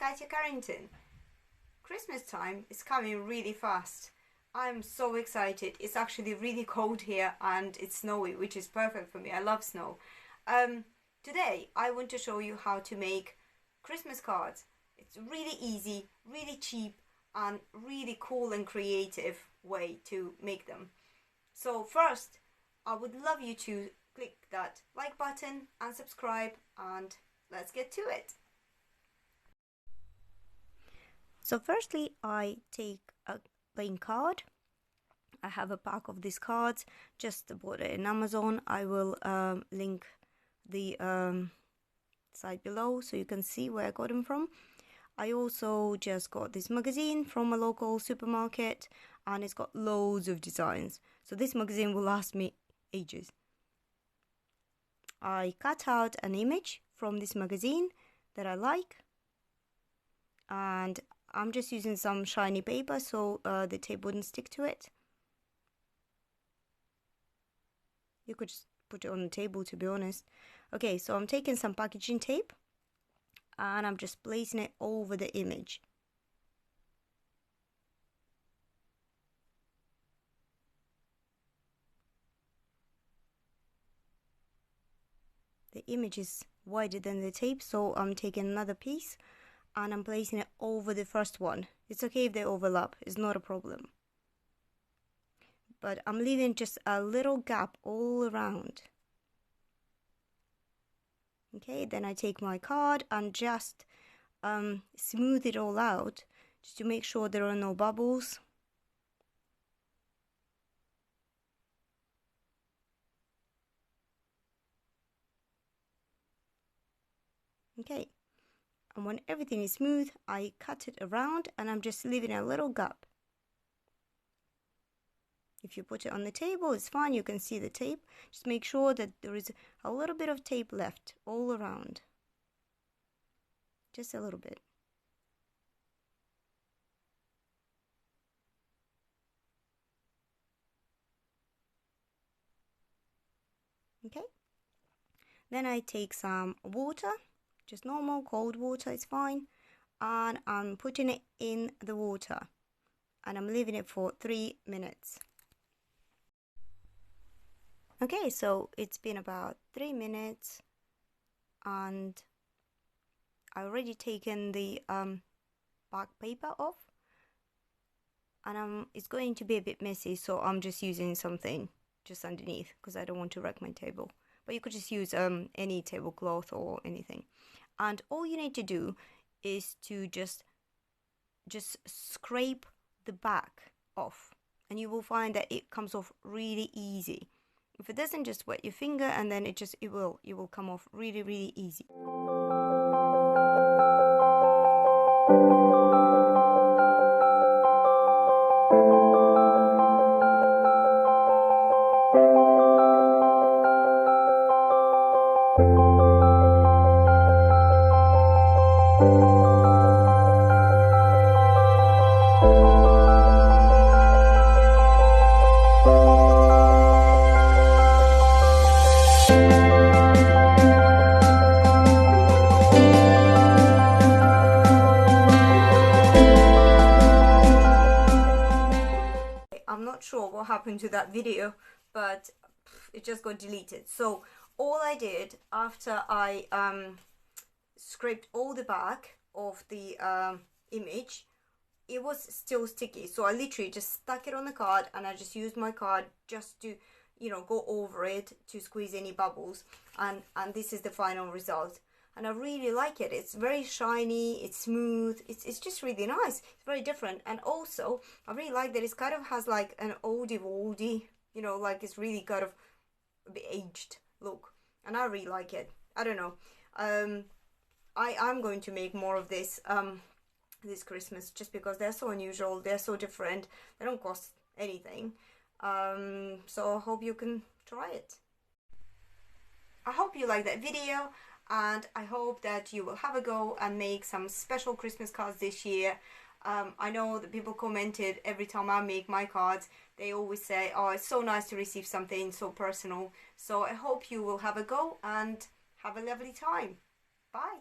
Katya Carrington. Christmas time is coming really fast. I'm so excited. It's actually really cold here and it's snowy, which is perfect for me. I love snow. Today I want to show you how to make Christmas cards. It's really easy, really cheap and really cool and creative way to make them. So first, I would love you to click that like button and subscribe, and let's get to it. So firstly, I take a plain card. I have a pack of these cards, just bought it in Amazon. I will link the site below so you can see where I got them from. I also just got this magazine from a local supermarket and it's got loads of designs. So this magazine will last me ages. I cut out an image from this magazine that I like, and I'm just using some shiny paper so the tape wouldn't stick to it. You could just put it on the table, to be honest. Okay, so I'm taking some packaging tape and I'm just placing it over the image. The image is wider than the tape, so I'm taking another piece and I'm placing it over the first one. It's okay if they overlap, it's not a problem. But I'm leaving just a little gap all around. Okay, then I take my card and just smooth it all out just to make sure there are no bubbles. Okay, and when everything is smooth, I cut it around and I'm just leaving a little gap. If you put it on the table, it's fine, you can see the tape. Just make sure that there is a little bit of tape left all around. Just a little bit. Okay. Then I take some water, just normal cold water, it's fine. And I'm putting it in the water. And I'm leaving it for 3 minutes. Okay, so it's been about 3 minutes and I already taken the back paper off, and it's going to be a bit messy, so I'm just using something just underneath because I don't want to wreck my table. But you could just use any tablecloth or anything. And all you need to do is to just scrape the back off, and you will find that it comes off really easy. If it doesn't, just wet your finger and then it will come off really easy. I'm not sure what happened to that video, but it just got deleted. So all I did after I scraped all the back of the image, it was still sticky, so I literally just stuck it on the card and I just used my card just to, you know, go over it to squeeze any bubbles, and this is the final result. And I really like it. It's very shiny, it's smooth, it's just really nice. It's very different. And also, I really like that it kind of has like an oldie, you know, like it's really kind of a bit aged look. And I really like it. I don't know. I'm going to make more of this this Christmas just because they're so unusual, they're so different, they don't cost anything. So I hope you can try it. I hope you like that video, and I hope that you will have a go and make some special Christmas cards this year. I know that people commented every time I make my cards, they always say, oh, it's so nice to receive something so personal. So I hope you will have a go and have a lovely time. Bye.